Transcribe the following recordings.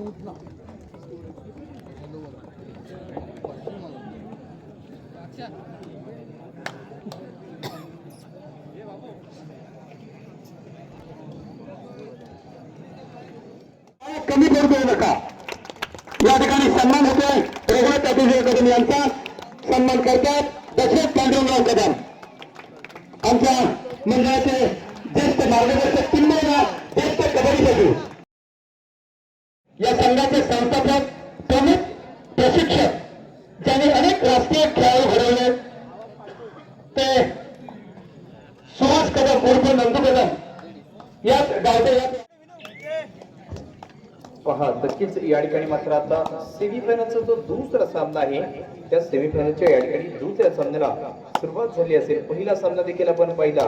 कमी करू देऊ नका। या ठिकाणी सन्मान होतोय रघुनाथ अतिशय कदम यांचा सन्मान करतात दशरथ पांडुरंगराव कदम आमच्या मंडळाचे ज्येष्ठ मार्गदर्शक किंबहुना ज्येष्ठ कबड्डीपटू या संघाचे संस्थापक प्रमुख प्रशिक्षक ज्यांनी अनेक राष्ट्रीय खेळाडू घडवले ते सुहास कदम उर्फ नंदू कदम याच गावचे पहा नक्कीच या ठिकाणी मात्र आता सेमीफायनलचा जो दुसरा सामना आहे त्या सेमीफायनलच्या या ठिकाणी दुसऱ्या सामन्याला सुरुवात झाली असेल। पहिला सामना देखील आपण पाहिला,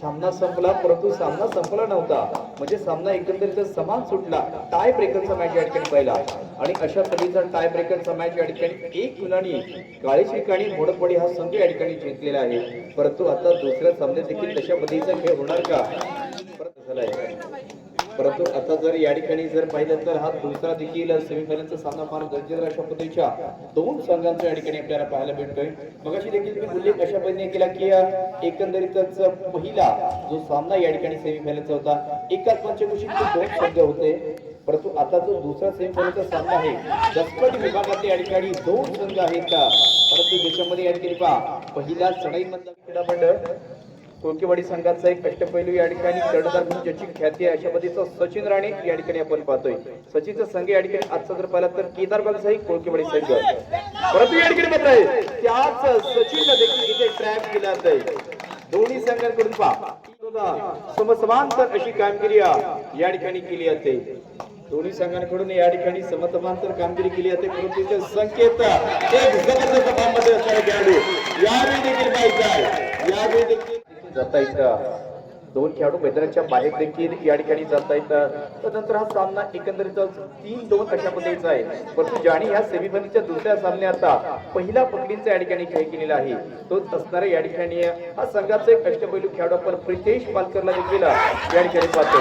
सामना संपला परंतु सामना संपला नव्हता, म्हणजे सामना एकंदरीत समान सुटला। टाय ब्रेकरचा मॅच या ठिकाणी पाहिला आणि अशा तऱ्हेचा टाय ब्रेकरचा मॅच या ठिकाणी एक गुणांनी काळेश्री आणि मोडकवाडी हा संघ या ठिकाणी जिंकलेला आहे। परंतु आता दुसऱ्या सामन्यात देखील तशा पद्धतीचा खेळ होणार का परत झालाय। परंतु आता जर या ठिकाणी जर पाहिलं तर हा दुसरा देखील सेमीफायनलचा सामना फार गरजेचा अशा पद्धतीच्या दोन संघांचा या ठिकाणी आपल्याला पाहायला भेटतोय। मगाशी देखील मी उल्लेख अशा पद्धतीने केला की एकंदरीतच पहिला जो सामना या ठिकाणी सेमीफायनलचा होता एकाच पंचकुशीचे दोन संघ होते, परंतु आता जो दुसरा सेमीफायनलचा सामना आहे दसपट विभागात या ठिकाणी दोन संघ आहेत का, परंतु त्याच्यामध्ये या ठिकाणी पहा पहिला चढाईमधला क्रीडा मंडळ कोळकेवाडी संघाचा एक अष्टपैलू या ठिकाणी कर्णधार म्हणून ज्याची ख्याती आहे अशा पद्धतीचा सचिन राणे या ठिकाणी आपण पाहतोय। सचिनचा संघ या ठिकाणी आजचा जर पाहिला तर केदारबागचा एक कोळकेवाडी संघ, परंतु या ठिकाणी मात्र आहे त्याच सचिनला देखील इथे ट्रॅप केला आहे। दोन्ही संघांकडून पहा समसमांतर अशी कामगिरी या ठिकाणी केली जाते। दोन्ही संघांकडून या ठिकाणी समसमांतर कामगिरी केली जाते, परंतु इथे संकेत एक जबरदस्त फॉर्ममध्ये असणारे खेळाडू यावेळी देखील पाहिजे आहे। यावेळी देखील जाता येतं, दोन खेळाडू मैदानाच्या बाहेर देखील या ठिकाणी जाता येतात। त्यानंतर हा सामना एकंदरीत 3-2 अशा पद्धतीचा आहे, परंतु ज्याने या सेमीफायनलच्या दुसऱ्या सामन्यात पहिला पकडींचा या ठिकाणी खेळ केलेला आहे तोच असणारा या ठिकाणी हा संघाचा एक अष्टपैलू खेळाडू आपण प्रितेश पालकरला देखील या ठिकाणी पाहतो।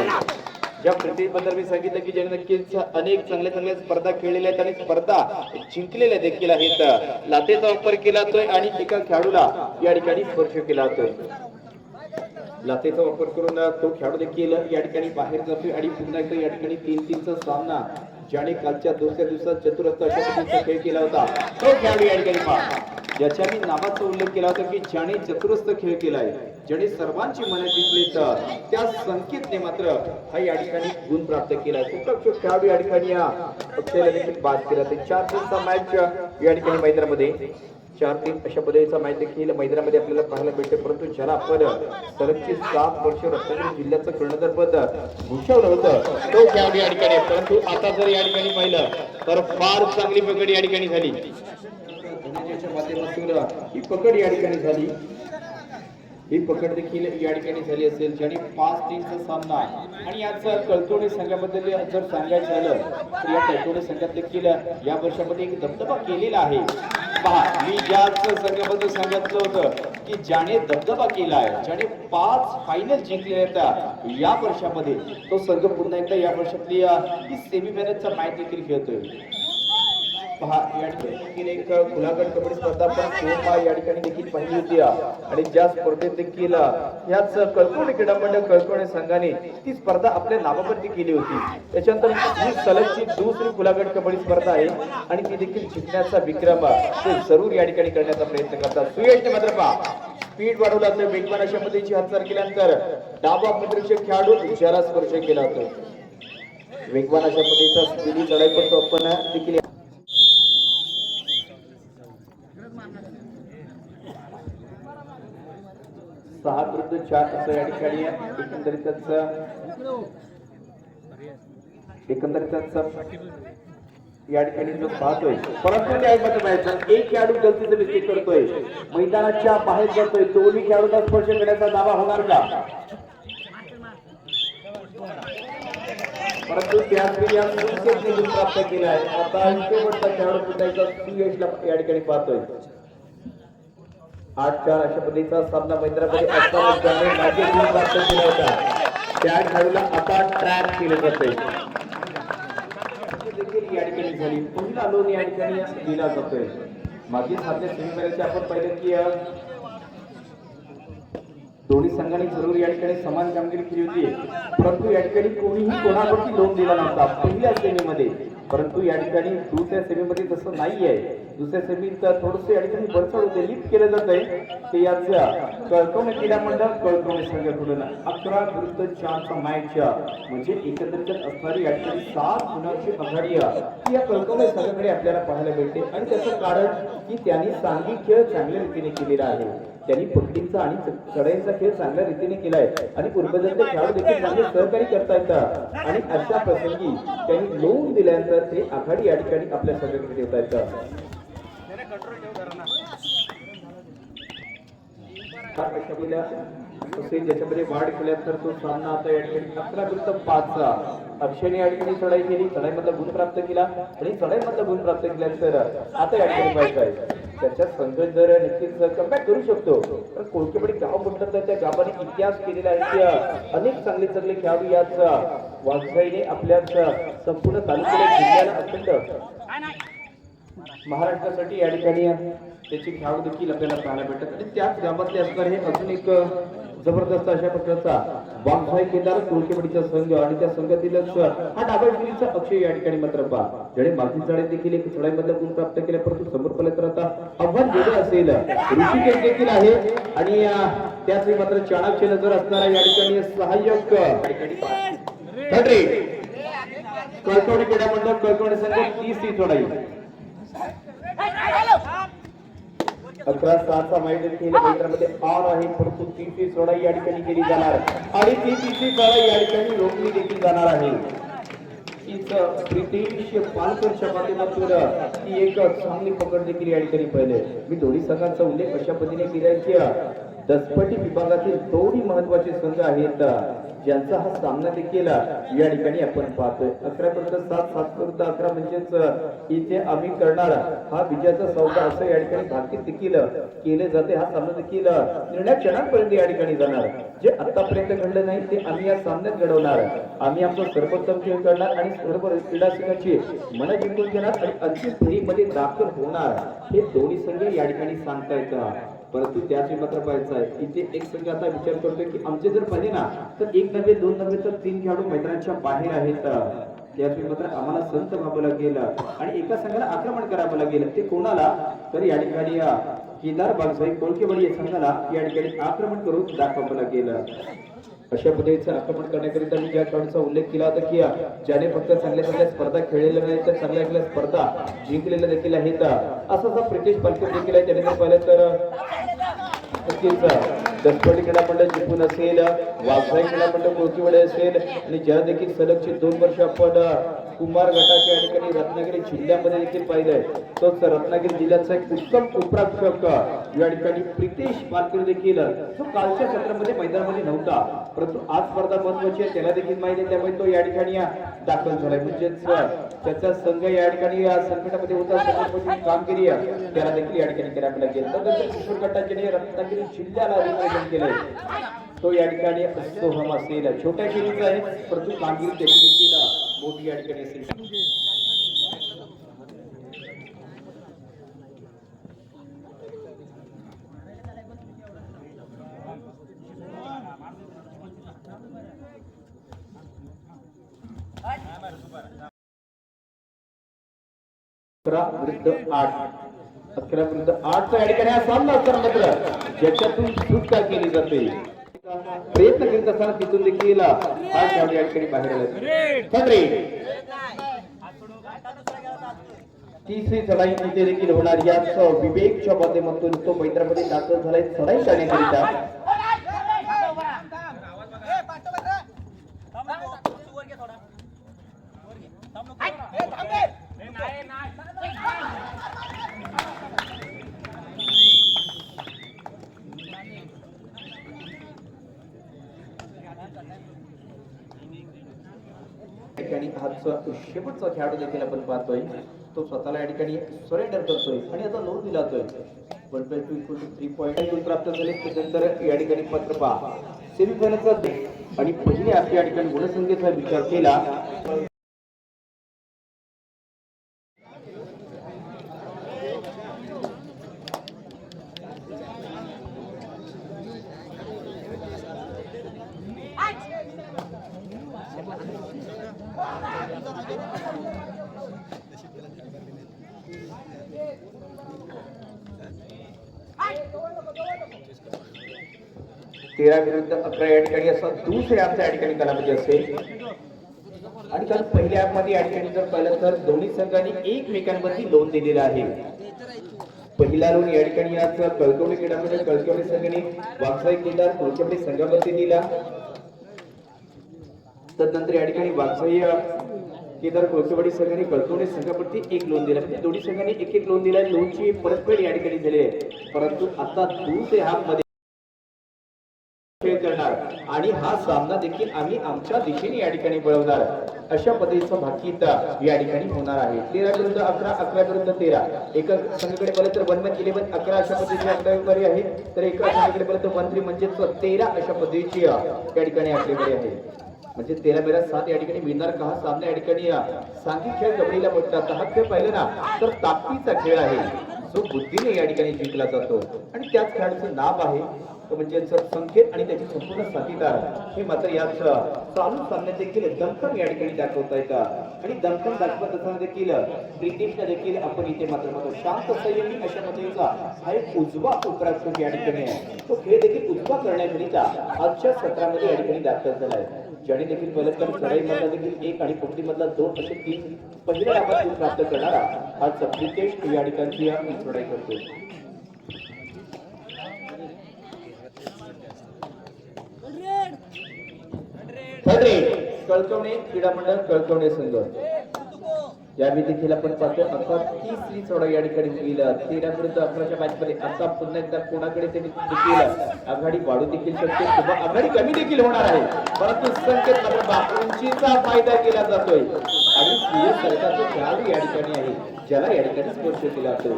ज्या प्रितेश बद्दल मी सांगितलं की ज्याने नक्कीच अनेक चांगल्या स्पर्धा खेळलेल्या आहेत आणि स्पर्धा जिंकलेल्या देखील आहेत। लाथेचा वापर केला जातोय आणि एका खेळाडूला या ठिकाणी स्पर्श केला जातोय। लाथेचा वापर करून तो खेळाडू देखील या ठिकाणी बाहेर जातोय आणि पुन्हा एकदा या ठिकाणी 3-3चा सामना ज्याने कालच्या दुसऱ्या दिवसात चतुरस्र अशा पद्धतीचा खेळ केला होता तो खेळाडू या ठिकाणी पहा ज्याच्या मी नावाचा उल्लेख केला होता की ज्याने चतुरस्र खेळ केलाय, ज्याने सर्वांची मने जिंकली त्या संकेतने मात्र हा या ठिकाणी गुण प्राप्त केला। खूप खेळाडू या ठिकाणी आपल्याला देखील बाद केला। 4-3चा मॅच या ठिकाणी मैदानामध्ये 4-3 अशा पद्धतीचा मॅच देखील मैदानामध्ये आपल्याला पाहायला भेटते, परंतु ज्याला आपण सलगची 7 वर्ष रत्नागिरी जिल्ह्याचं कर्णधारपद भूषवलं होतं तो खेळाडू या ठिकाणी, परंतु आता जर या ठिकाणी पाहिलं तर फार चांगली पकड या ठिकाणी झाली। माध्यमातून ही पकड या ठिकाणी झाली, ही पकड देखील या ठिकाणी झाली असेल ज्याने 5-3चा सामना आणि याच कळतोडे संघाबद्दल जर सांगायचं झालं तर या कळतोडे संघात देखील या वर्षामध्ये एक दबदबा केलेला आहे। पहा मी ज्याच संघाबद्दल सांगितलं होतं की ज्याने दबदबा केला आहे, ज्याने 5 फायनल जिंकले आहेत या वर्षामध्ये तो संघ पुन्हा एकदा या वर्षातली ही सेमीफायनलचा मॅच देखील खेळतोय। पहा या ठिकाणी एक खुलागट कबड्डी स्पर्धा आपण या ठिकाणी देखील पाहिली होती आणि ज्या स्पर्धेत देखील याच कळकोणे क्रीडा मंडळ कळकोणे संघाने ती स्पर्धा आपल्या नावावरती केली होती। त्याच्यानंतर ही सलगची दुसरी खुलागट कबड्डी स्पर्धा आहे आणि ती देखील जिंकण्याचा विक्रम ते जरूर या ठिकाणी करण्याचा प्रयत्न करतात। सुयशने मात्र पहा स्पीड वाढवला तर वेगवान अशा पद्धतीची हालचाल केल्यानंतर डावा प्रतिरक्षक खेळाडू ज्याला स्पर्श केला होता, वेगवान अशा पद्धतीचा स्पीडी चढाई पण तो आपण देखील 6-4 असं या ठिकाणी एकंदरीतच या ठिकाणी जो पाहतोय, परंतु एक खेळाडू गलतीचं मिस्टेक करतोय, मैदानाच्या बाहेर जातोय, दोन्ही खेळाडूंना स्पर्श करण्याचा दावा होणार का, परंतु त्याच प्राप्त केला आहे। आता शेवटचा खेळाडू पुन्हा सुयशला या ठिकाणी पाहतोय। 8-4 अशा पद्धतीचा सामना मैदानामध्ये असताना ज्याने मागे गुण प्राप्त केला होता त्या खेळाडूला आता ट्रॅप केले जाते। लोन या ठिकाणी झाली, पहिला लोन या ठिकाणी दिला जातोय. मागील सामने सेमीफायनलचे आपण पाहिलं की दोन्ही संघांनी जरूर या ठिकाणी समान कामगिरी केली होती, परंतु या ठिकाणी कोणीही कोणावरती लोन दिला नव्हता पहिल्या सेमीमध्ये. परंतु या ठिकाणी दुसऱ्या सेमीमध्ये तसं नाही आहे. दुसऱ्या सेमीत थोडस या ठिकाणी बरचड होते, लिफ्ट केलं जात आहे. ते याचा कळकवणे क्रीडा मंडळ कळकवणे संघाकडून 11 विरुद्ध 4चा मॅच, म्हणजे एकंदरीत असणारी या ठिकाणी 7 गुणांची आघाडी ही या कळकवणे संघाकडे आपल्याला पाहायला मिळते. आणि त्याचं कारण की त्यांनी सांघिक खेळ चांगल्या रीतीने केलेला आहे. त्यांनी पकडीचा आणि चढाईचा खेळ चांगल्या रीतीने केलाय आणि पूर्वजन्य खेळाडू देखील चांगले सहकारी करता येतात. आणि अशा प्रसंगी त्यांनी लोन दिल्यानंतर ते आघाडी या ठिकाणी आपल्या संघाकडे देता येतात. ज्याच्यामध्ये वाढ केल्यानंतर तो सामना आता या ठिकाणी 11 विरुद्ध 5चा अक्षयने या ठिकाणी चढाई केली, चढाईमधला गुण प्राप्त केला आणि चढाईमधला गुण प्राप्त केल्यानंतर आता या ठिकाणी पाहिजे आहे त्याच्या संघ जर नक्कीच कमबॅक करू शकतो. तर कोळकेवाडी गाव म्हणतात तर त्या गावाने इतिहास केलेला आहे की अनेक चांगले चांगले खेळाडू याच वाघजाईने आपल्या संपूर्ण तालुक्याला जिल्ह्याला अत्यंत महाराष्ट्रासाठी या ठिकाणी त्याचे खेळाडू देखील आपल्याला पाहायला भेटतात. आणि त्याच गावातले असणार हे अजून एक जबरदस्त अशा प्रकारचा वाघजाई केदार कोळकेवाडीचा संघ आणि त्या संघातीलच हा डाबळगिरीचा अक्षय या ठिकाणी मात्र पहा ज्याने मागील चढाईत देखील एक चढाईमधला गुण प्राप्त केला, परंतु समोर पडले तर आता आव्हान वेगळं असेल. ऋषिकेश देखील आहे आणि त्याच मात्र चाणक्य नजर असणारा या ठिकाणी सहाय्यक कळकवडी क्रीडा मंडळ कळकवडी संघ 30 चढाई 11-7चा माइंड देखील मैदानामध्ये ऑन आहे, परंतु 30 चढाई या ठिकाणी केली जाणार आणि ती 30 चढाई या ठिकाणी रोखली देखील जाणार आहे. प्रितेश पालकरच्या माध्यमातून ती एक चांगली पकड देखील या ठिकाणी पाहिले. मी दोन्ही संघांचा उल्लेख अशा पद्धतीने केला की दसपटी विभागातील दोन्ही महत्वाचे संघ आहेत ज्यांचा हा सामना देखील या ठिकाणी आपण पाहतोय. 11 विरुद्ध 7, 7 विरुद्ध 11 म्हणजेच इथे आम्ही करणार हा विजयाचा सौदा असं या ठिकाणी भाकीत देखील केले जाते. हा सामना देखील निर्णय क्षणांपर्यंत या ठिकाणी जाणार. जे आतापर्यंत घडलं नाही ते आम्ही या सामन्यात घडवणार. आम्ही आमचा सर्वोत्तम खेळ करणार आणि सर्व क्रीडासिकांची मन जिंकून घेणार आणि अंतिम फेरीमध्ये दाखल होणार हे दोन्ही संघ या ठिकाणी सांगता येतात. परंतु त्याच मात्र पाहायचं आहे इथे एक संघ आता विचार करतोय की आमचे जर पाहिले ना तर 1 नव्हे 2 नव्हे तर 3 खेळाडू मैदानाच्या बाहेर आहेत. त्याच मात्र आम्हाला संत व्हावं लागेल आणि एका संघाला आक्रमण करावं लागेल. ते कोणाला तर या ठिकाणी केदार बागजाई कोळकेवाडी या संघाला या ठिकाणी आक्रमण करून दाखवावं लागेल. अशा पद्धतीचं आक्रमण करण्याकरिता मी ज्या खेळाडूचा उल्लेख केला होता की ज्याने फक्त चांगल्या चांगल्या स्पर्धा खेळलेल्या नाही तर चांगल्या चांगल्या स्पर्धा जिंकलेल्या देखील आहेत असा प्रितेश पालकर देखील आहे. त्याने जर पाहिलं तर दसपटी क्रीडा मंडळ जिंकून असेल, वाघजाई क्रीडा मंडळ कोळकेवाडी असेल आणि ज्या देखील सलगचे 2 वर्ष आपण कुमार गटाच्या ठिकाणी रत्नागिरी जिल्ह्यामध्ये देखील पाहिलंय. तोच रत्नागिरी जिल्ह्याचा एक उत्तम उपराक्षक या ठिकाणी प्रितेश पालकर देखील जो कालच्या सत्रामध्ये मैदानामध्ये नव्हता, परंतु आज स्पर्धा महत्वाची आहे त्याला देखील माहिती आहे, त्यामुळे तो या ठिकाणी दाखल झालाय. म्हणजेच त्याचा संघ या ठिकाणी संकटामध्ये होता, संकटाची कामगिरी त्याला देखील या ठिकाणी करावी लागेल. त्यानंतर किशोर गटाचे रत्नागिरी जिल्ह्याला रिप्रेझेंट केलंय तो या ठिकाणी सोहम असेल. छोट्या खेळीचा आहे परंतु कामगिरी त्याची देखील मोठी या ठिकाणी असेल. विरुद्ध 8 11 विरुद्ध 8चा या ठिकाणी हा सामना असताना मात्र ज्याच्यातून सुटका केली जाते प्रयत्न करीत असताना तिथून देखील हा खेळाडू या ठिकाणी बाहेर आला. तिसरी चढाई इथे देखील होणार याच विवेकच्या माध्यमातून तो मैदानामध्ये दाखल झालाय चढाई करण्याकरिता. ठिकाणी हातचा शेवटचा खेळाडू देखील आपण पाहतोय तो स्वतःला या ठिकाणी सरेंडर करतोय आणि आता लोन दिला जातोय. 1+2 = 3 प्राप्त झाले. त्यानंतर या ठिकाणी पत्र पहा सेमीफायनलचा आणि पहिले या ठिकाणी गुणसंख्येचा विचार केला तेरा विरुद्ध 11 या ठिकाणी असा दुसऱ्या आमच्या या ठिकाणी कालावधी असेल. आणि काल पहिल्या मध्ये या ठिकाणी जर पाहिलं तर दोन्ही संघांनी एकमेकांवरती लोन दिलेला आहे. पहिला लोन या ठिकाणी आज कळकवली क्रीडामध्ये कळकवली संघाने वागसाई केदार कोळकवली संघावरती दिला. तदनंतर या ठिकाणी वागसाई केदार कोळकवली संघाने कळकवली संघावरती एक लोन दिला. दोन्ही संघांनी एक एक लोन दिला. लोनची परतफेड या ठिकाणी झाली आहे. परंतु आता दुसऱ्या हाफ मध्ये खेळ करणार आणि हा सामना देखील आम्ही आमच्या दिशेने या ठिकाणी वळवणार अशा पद्धतीचा भाकीत या ठिकाणी होणार आहे. 13 विरुद्ध 11, 11 विरुद्ध 13. एका संघाकडे पाहिलं तर 1-1-11, 11 अशा पद्धतीची आकडेवारी आहे. तर एका संघाकडे पाहिलं तर 1-3 म्हणजे 13 अशा पद्धतीची या ठिकाणी आकडेवारी आहे. म्हणजे 13-7 या ठिकाणी मिळणार का हा सामना या ठिकाणी सांघिक खेळ कबड्डीला म्हणतात. हा खेळ पाहिलं ना तर ताकदीचा खेळ आहे जो बुद्धीने या ठिकाणी जिंकला जातो आणि त्याच खेळाचं नाव आहे म्हणजे संकेत आणि त्याचे संपूर्ण साथीदार हे मात्र याच चालू सामन्यात देखील दमखम या ठिकाणी दाखवता येतात. आणि दमखम दाखवत असताना देखील ब्रिटिशला देखील आपण इथे मात्र शांत संयमी अशा पद्धतीचा हा एक उजवा उपराष्ट्र या ठिकाणी आहे. तो खेळ देखील उजवा करण्याकरिता आजच्या सत्रामध्ये या ठिकाणी दाखल झाला आहे. ज्याने देखील पहिलं तर चढाई मधला देखील 1 आणि पकडी मधला 2 असे 3 पहिल्या डावात प्राप्त करणारा हा ब्रिटिश या ठिकाणची चढाई करतो. कळकवणे क्रीडा मंडळ कळकवणे संघ यावेळी देखील आपण पाहतो आता तिसरी चढाई या ठिकाणी होईल. 13 विरुद्ध 11च्या मॅच मध्ये आता पुन्हा एकदा कोणाकडे ते देखील आघाडी वाढू देखील शकते किंवा आघाडी कमी देखील होणार आहे. परंतु संकेत मात्र उंचीचा फायदा केला जातोय आणि सरकारचे खेळाडू या ठिकाणी आहे ज्याला या ठिकाणी स्पर्श केला जातो.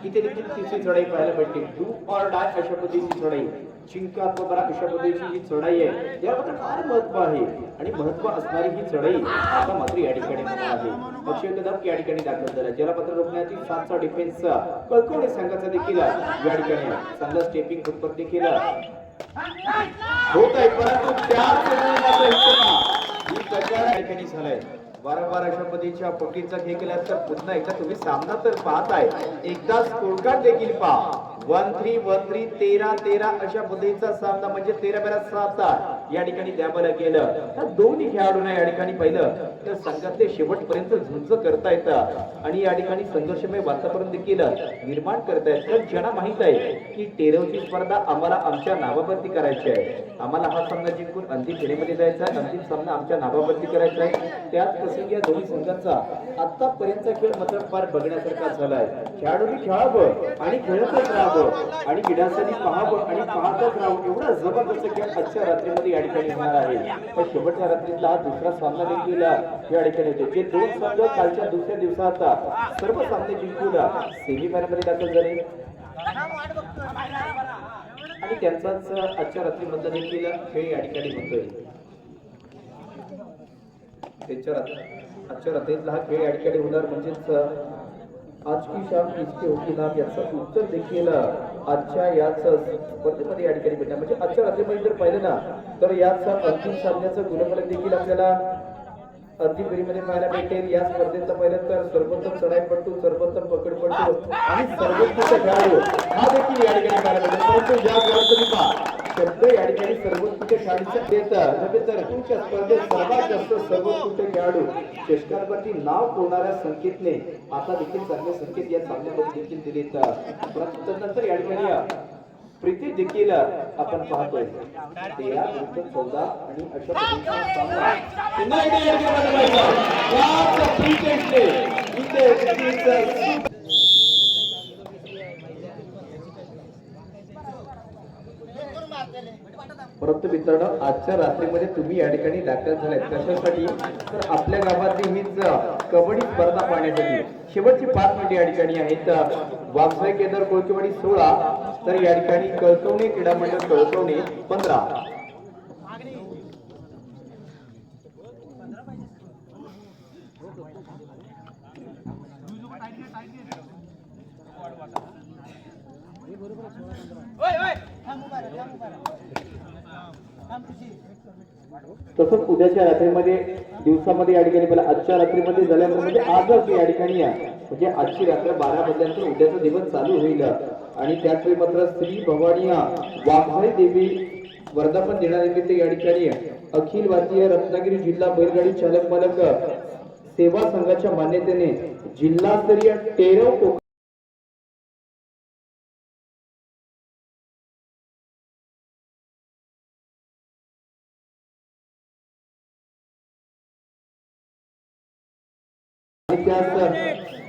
इथे देखील तिसरी चढाई पाहायला भेटते. डू ऑर डाय अशा पद्धतीची चढाई चिंका बरा अशा पद्धतीची ही चढाई आहे. याबद्दल फार महत्व आहे आणि महत्व असणारी ही चढाई आता मात्र या ठिकाणी होणार आहे. अक्षय कदम या ठिकाणी दाखल झाला ज्याला मात्र रोखण्याची 7चा डिफेन्स कळकवणे संघाचा देखील या ठिकाणी चांगला स्टेपिंग फुटबॉल देखील होत आहे. परंतु त्याच ही कशाला या ठिकाणी झालाय. वारंवार अशा पद्धतीच्या पोटीचा खेळ केला तर पुन्हा एकदा तुम्ही सामना तर पाहताय एकदा स्कोरकार्ड देखील पहा. 1-3 1-3 13-13 अशा पद्धतीचा सामना म्हणजे 13-7 या ठिकाणी द्यावं गेलं. तर दोन्ही खेळाडूंना या ठिकाणी पाहिलं तर संघातले शेवटपर्यंत झुंज करता येतं आणि या ठिकाणी संघर्षमय वातावरण देखील निर्माण करता येत. तर ज्यांना माहित आहे की टेरवची स्पर्धा आम्हाला आमच्या नावावरती करायची आहे, आम्हाला हा सामना जिंकून अंतिम फेरीमध्ये जायचा आहे, अंतिम सामना आमच्या नावावरती करायचा आहे. त्याच प्रसंगी या दोन्ही संघांचा आतापर्यंतचा खेळ मात्र फार बघण्यासारखा झालाय. खेळाडूंनी खेळावं आणि खेळतच राहावं आणि विधानसभा पाहावं आणि पाहतच राहावं एवढा जबरदस्त खेळ आजच्या रात्रीमध्ये या ठिकाणी होणार आहे. पण शेवटच्या रात्रीतला हा दुसरा सामना देखील या ठिकाणी होते. जे 2 संघ कालच्या दुसऱ्या दिवसात सर्व सामने जिंकून सेमीफायनल मध्ये दाखल झाले आणि त्यांचाच आजच्या रात्रीमधला देखील खेळ या ठिकाणी होतोय. आजच्या रात्रीतला हा खेळ या ठिकाणी होणार म्हणजेच आज की शाम किसके होती नाम याचं उत्तर देखील आजच्या याच स्पर्धेमध्ये या ठिकाणी भेटणार. म्हणजे आजच्या रात्रीमध्ये जर पाहिलं ना तर याच अंतिम सामन्याचं गुणफलक देखील आपल्याला अंतिम फेरीमध्ये पाहायला भेटेल. या स्पर्धेचं पाहिलं तर सर्वोत्तम चढाईपटू, सर्वोत्तम पकडपटू आणि सर्वोत्कृष्ट खेळाडू हा देखील या ठिकाणी पाहायला भेटेल. परंतु या खेळाडूंनी शब्द या ठिकाणी सर्वोत्कृष्ट खेळाडूच्या देतात तर तुमच्या स्पर्धेत सर्वात जास्त सर्वोत्कृष्ट खेळाडू चषकावरती नाव कोरणाऱ्या संकेतने आता देखील चांगले संकेत या सामन्यामध्ये देखील दिलेत. तदनंतर या ठिकाणी प्रीती देखील आपण पाहतोय 13 विरुद्ध 14 आणि अशा पद्धतीचा सामना पुन्हा एकदा या ठिकाणी याच प्रीतीने इथे परंतु मित्रांनो आजच्या रात्रीमध्ये तुम्ही या ठिकाणी दाखल झालाय कशासाठी तर आपल्या गावातली हीच कबड्डी स्पर्धा पाहण्यासाठी. शेवटची 5 मिनिटे या ठिकाणी आहेत. वागसाई केदार कोळकेवाडी 16 तर या ठिकाणी कळकवणे क्रीडा मंडळ कळकवणे 15. तसंच उद्याच्या रात्रीमध्ये दिवसामध्ये या ठिकाणी पहिला आजच्या रात्रीमध्ये झाल्यानंतर म्हणजे आजच या ठिकाणी म्हणजे आजची रात्र 12 वाजल्यानंतर उद्याचा दिवस चालू होईल आणि त्याचवेळी मात्र श्री भवानी वाघमारी देवी वर्धापन दिनानिमित्त या ठिकाणी अखिल भारतीय रत्नागिरी जिल्हा बैलगाडी चालक मालक सेवा संघाच्या मान्यतेने जिल्हास्तरीय टेरव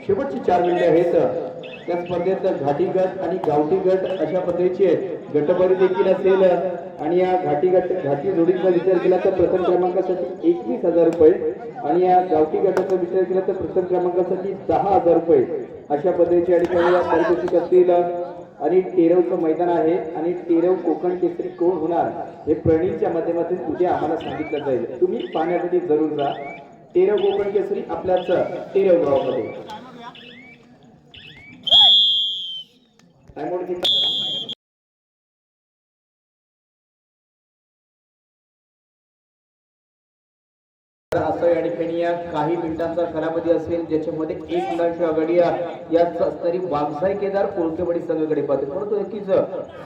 शेवटची 4 मिनिटे आहेत त्या स्पर्धेत घाटी गट आणि गावठी गट अशा पद्धतीचे गटबारी देखील असेल आणि या घाटी जोडीचा विचार केला तर प्रथम क्रमांकासाठी 21,000 रुपये आणि या गावठी गटाचा विचार केला तर प्रथम क्रमांकासाठी 10,000 रुपये अशा पद्धतीचे या ठिकाणी पारितोषिक असतील आणि टेरवचं मैदान आहे आणि टेरव कोकण केसरी कोण होणार हे प्रणीतच्या माध्यमातून उद्या आम्हाला सांगितलं जाईल. तुम्ही पाहण्यासाठी जरूर जा. टेरव कोकण केसरी आपल्याच टेरव गावामध्ये असं या ठिकाणी काही मिनिटांचा कालावधी असेल ज्याच्यामध्ये 1 मुलांची आघाडी याच असणारी वाघसाई केदार कोळकेवाडी संघाकडे पाहते परंतु नक्कीच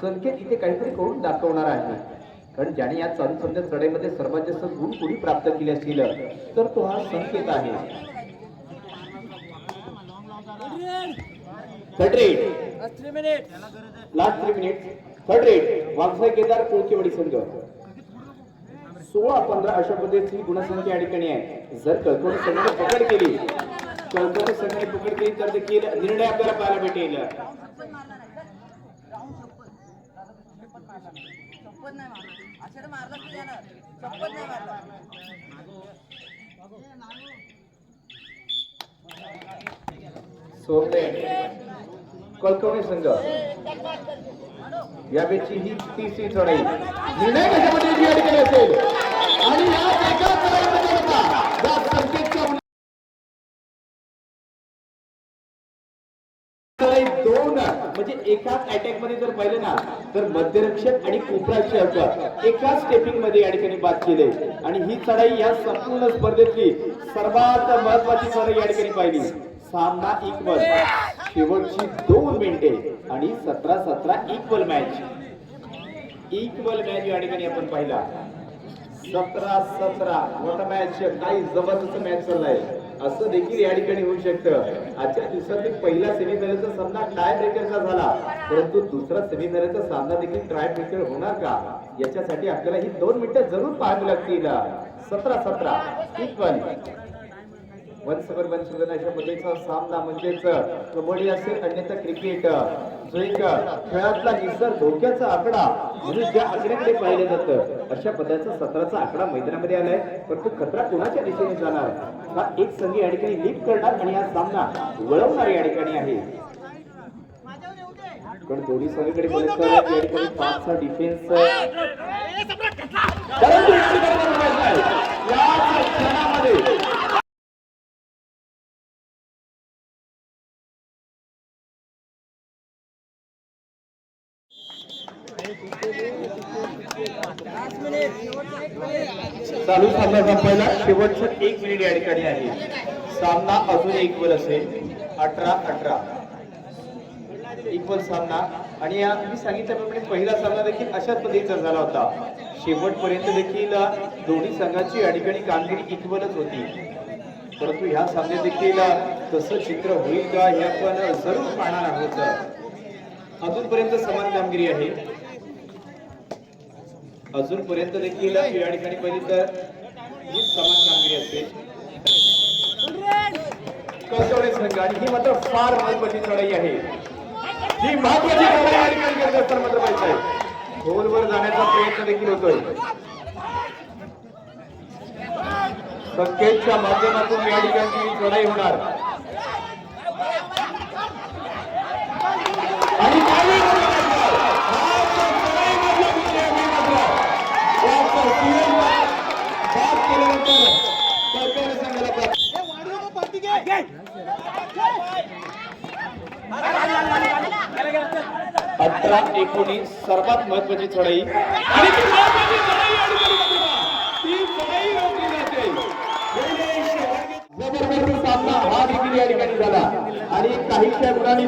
संकेत इथे काहीतरी करून दाखवणार आहे कारण ज्याने या चालू सध्या चढाईमध्ये सर्वात जास्त गुण कोणी प्राप्त केले असतील तर तो हा संकेत आहे. Third last 3 minute third rate Waghsai Kedar Kolkewadi संघ 16-15 अशा पद्धतीची गुणसंख्या या ठिकाणी आहे. जर कळकवडी संघाने पकड केली तर देखील निर्णय आपल्याला पाहायला भेटेल. कळकवडी संघ यावेळी ही 30वी चढाई निर्णय कशामध्ये या ठिकाणी असेल आणि या एका चढाईमध्ये दोन म्हणजे एकाच अटॅक मध्ये जर पाहिलं ना तर मध्यरक्षक आणि उपरक्षक एकाच स्टेपिंग मध्ये या ठिकाणी बाद केले आणि ही चढाई या संपूर्ण स्पर्धेतली सर्वात महत्वाची चढाई या ठिकाणी पाहिली. सामना इक्वल शेवटची 2 मिनिटे आणि 17-17 इक्वल मॅच या ठिकाणी आपण पाहिला. 17-17 मोठा मॅच काही जबरदस्त मॅच चाललाय असं देखील या ठिकाणी होऊ शकतं. आजच्या दिवसातील पहिला सेमीफायनलचा सामना टाय ब्रेकरचा झाला परंतु दुसरा सेमीफायनलचा सामना देखील टाय ब्रेकर होणार का याच्यासाठी आपल्याला ही 2 मिनिटं जरूर पाहावी लागतील. 17-17 इक्वल 1-7 अशा पद्धतीचा सामना म्हणजेच कबड्डी असेल अन्यथा क्रिकेट जो एक खेळातला निसर धोक्याचा आकडा म्हणून ज्या आकड्याकडे पाहिलं जातं अशा पद्धतीचा 17चा आकडा मैदानामध्ये आलाय परंतु खतरा कोणाच्या दिशेने जाणार हा एक संघ या ठिकाणी लीड करणार आणि हा सामना वळवणार या ठिकाणी आहे. पण दोन्ही संघाकडे बघितलं या ठिकाणी 5चा डिफेन्स चालू सामना संपायला शेवटचं 1 मिनिट या ठिकाणी आहे. सामना अजून इक्वल असेल 18-18 इक्वल सामना आणि मी सांगितल्याप्रमाणे पहिला सामना देखील अशाच पद्धतीचा झाला होता. शेवटपर्यंत देखील दोन्ही संघांची या ठिकाणी कामगिरी इक्वलच होती परंतु ह्या सामन्यात देखील तसं चित्र होईल का हे आपण जरूर पाहणार आहोत. अजूनपर्यंत समान कामगिरी आहे. अजूनपर्यंत देखील या ठिकाणी पहिली तर ही समान कामगिरी असेल. कळकवडी संघ आणि ही मात्र फार महत्वाची लढाई आहे. ही महत्वाची लढाई या ठिकाणी करत असताना मात्र पाहिजे गोलवर जाण्याचा प्रयत्न देखील होतोय. संकेतच्या माध्यमातून या ठिकाणी लढाई होणार आणि अठरा 19 सर्वात महत्वाची चढाई आणि जबरदस्त सामना हा देखील या ठिकाणी झाला आणि काहीशा गुणांनी